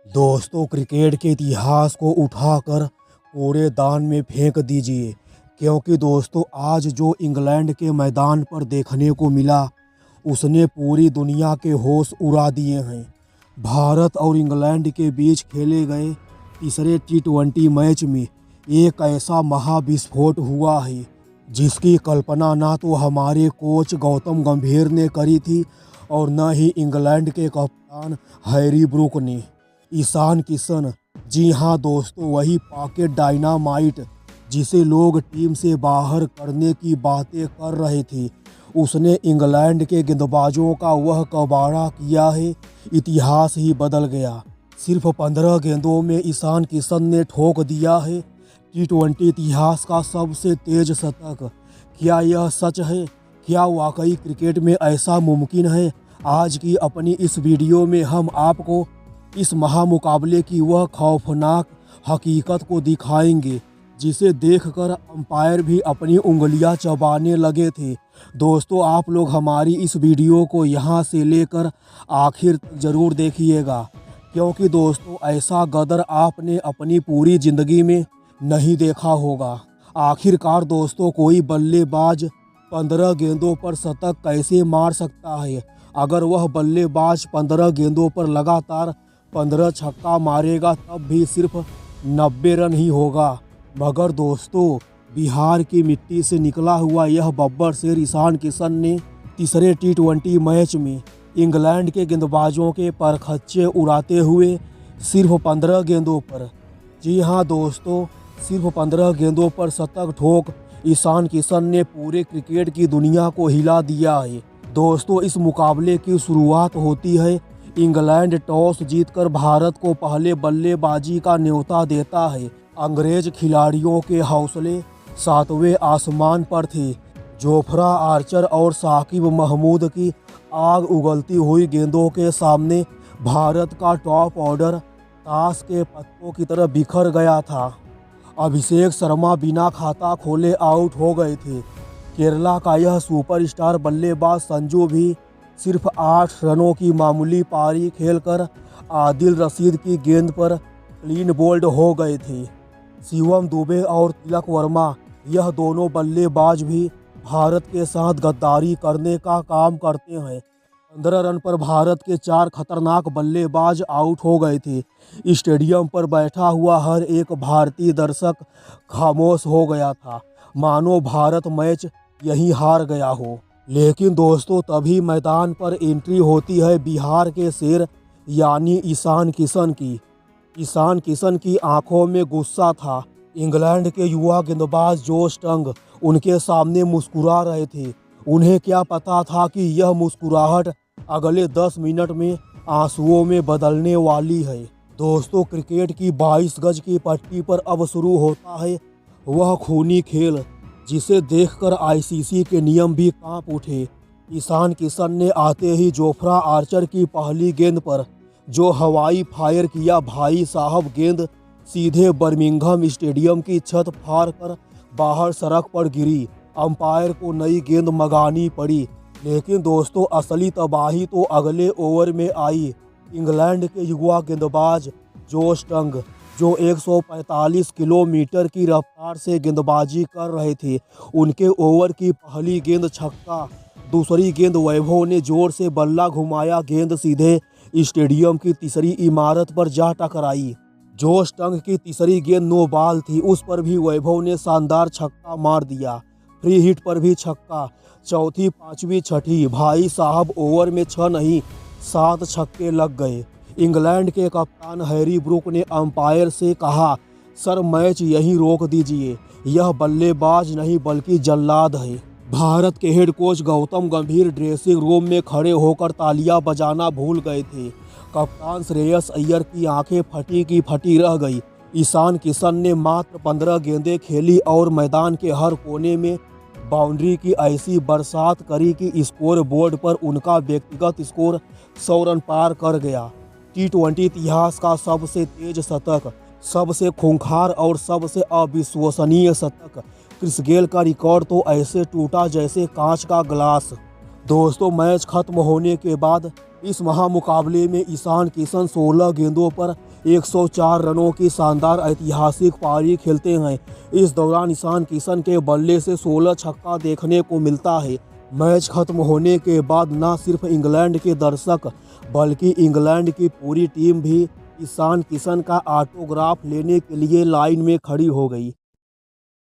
दोस्तों, क्रिकेट के इतिहास को उठाकर कूड़ेदान में फेंक दीजिए, क्योंकि दोस्तों आज जो इंग्लैंड के मैदान पर देखने को मिला उसने पूरी दुनिया के होश उड़ा दिए हैं। भारत और इंग्लैंड के बीच खेले गए तीसरे टी20 मैच में एक ऐसा महाविस्फोट हुआ है जिसकी कल्पना ना तो हमारे कोच गौतम गंभीर ने करी थी और न ही इंग्लैंड के कप्तान हैरी ब्रूक ने। ईशान किशन, जी हाँ दोस्तों, वही पॉकेट डायनामाइट जिसे लोग टीम से बाहर करने की बातें कर रहे थे, उसने इंग्लैंड के गेंदबाजों का वह कबाड़ा किया है, इतिहास ही बदल गया। सिर्फ 15 गेंदों में ईशान किशन ने ठोक दिया है टी20 इतिहास का सबसे तेज शतक। क्या यह सच है? क्या वाकई क्रिकेट में ऐसा मुमकिन है? आज की अपनी इस वीडियो में हम आपको इस महामुकाबले की वह खौफनाक हकीकत को दिखाएंगे जिसे देखकर अंपायर भी अपनी उंगलियां चबाने लगे थे। दोस्तों, आप लोग हमारी इस वीडियो को यहां से लेकर आखिर तक ज़रूर देखिएगा, क्योंकि दोस्तों ऐसा गदर आपने अपनी पूरी ज़िंदगी में नहीं देखा होगा। आखिरकार दोस्तों, कोई बल्लेबाज 15 गेंदों पर शतक कैसे मार सकता है? अगर वह बल्लेबाज 15 गेंदों पर लगातार 15 छक्का मारेगा तब भी सिर्फ 90 रन ही होगा। मगर दोस्तों, बिहार की मिट्टी से निकला हुआ यह बब्बर शेर ईशान किशन ने तीसरे टी20 मैच में इंग्लैंड के गेंदबाजों के परखच्चे उड़ाते हुए सिर्फ 15 गेंदों पर, जी हाँ दोस्तों, सिर्फ 15 गेंदों पर शतक ठोक ईशान किशन ने पूरे क्रिकेट की दुनिया को हिला दिया है। दोस्तों, इस मुकाबले की शुरुआत होती है इंग्लैंड टॉस जीतकर भारत को पहले बल्लेबाजी का न्योता देता है। अंग्रेज खिलाड़ियों के हौसले 7वें आसमान पर थे। जोफ्रा आर्चर और साकिब महमूद की आग उगलती हुई गेंदों के सामने भारत का टॉप ऑर्डर ताश के पत्तों की तरह बिखर गया था। अभिषेक शर्मा बिना खाता खोले आउट हो गए थे। केरला का यह सुपरस्टार बल्लेबाज संजू भी सिर्फ 8 रनों की मामूली पारी खेलकर आदिल रशीद की गेंद पर क्लीन बोल्ड हो गए थे। शिवम दुबे और तिलक वर्मा, यह दोनों बल्लेबाज भी भारत के साथ गद्दारी करने का काम करते हैं। 15 रन पर भारत के 4 खतरनाक बल्लेबाज आउट हो गए थे। स्टेडियम पर बैठा हुआ हर एक भारतीय दर्शक खामोश हो गया था, मानो भारत मैच यहीं हार गया हो। लेकिन दोस्तों, तभी मैदान पर एंट्री होती है बिहार के शेर यानी ईशान किशन की। ईशान किशन की आंखों में गुस्सा था। इंग्लैंड के युवा गेंदबाज जोश टंग उनके सामने मुस्कुरा रहे थे। उन्हें क्या पता था कि यह मुस्कुराहट अगले 10 मिनट में आंसुओं में बदलने वाली है। दोस्तों, क्रिकेट की 22 गज की पट्टी पर अब शुरू होता है वह खूनी खेल जिसे देखकर आईसीसी के नियम भी कांप उठे। ईशान किशन ने आते ही जोफ्रा आर्चर की पहली गेंद पर जो हवाई फायर किया, भाई साहब, गेंद सीधे बर्मिंघम स्टेडियम की छत फाड़ कर बाहर सड़क पर गिरी। अंपायर को नई गेंद मंगानी पड़ी। लेकिन दोस्तों, असली तबाही तो अगले ओवर में आई। इंग्लैंड के युवा गेंदबाज जोश टंग, जो 145 किलोमीटर की रफ्तार से गेंदबाजी कर रहे थे, उनके ओवर की पहली गेंद छक्का। दूसरी गेंद वैभव ने जोर से बल्ला घुमाया, गेंद सीधे स्टेडियम की तीसरी इमारत पर जा टकराई। जोश टंग की तीसरी गेंद नो बॉल थी, उस पर भी वैभव ने शानदार छक्का मार दिया। फ्री हिट पर भी छक्का। चौथी, पांचवी, छठी, भाई साहब, ओवर में 6 नहीं 7 छक्के लग गए। इंग्लैंड के कप्तान हैरी ब्रूक ने अंपायर से कहा, सर मैच यहीं रोक दीजिए, यह बल्लेबाज नहीं बल्कि जल्लाद है। भारत के हेड कोच गौतम गंभीर ड्रेसिंग रूम में खड़े होकर तालियां बजाना भूल गए थे। कप्तान श्रेयस अय्यर की आंखें फटी की फटी रह गई। ईशान किशन ने मात्र 15 गेंदें खेली और मैदान के हर कोने में बाउंड्री की ऐसी बरसात करी कि स्कोर बोर्ड पर उनका व्यक्तिगत स्कोर 100 रन पार कर गया। टी20 इतिहास का सबसे तेज शतक, सबसे खूंखार और सबसे अविश्वसनीय शतक। क्रिस गेल का रिकॉर्ड तो ऐसे टूटा जैसे कांच का ग्लास। दोस्तों, मैच खत्म होने के बाद इस महामुकाबले में ईशान किशन 16 गेंदों पर 104 रनों की शानदार ऐतिहासिक पारी खेलते हैं। इस दौरान ईशान किशन के बल्ले से 16 छक्का देखने को मिलता है। मैच खत्म होने के बाद न सिर्फ इंग्लैंड के दर्शक बल्कि इंग्लैंड की पूरी टीम भी ईशान किशन का ऑटोग्राफ लेने के लिए लाइन में खड़ी हो गई।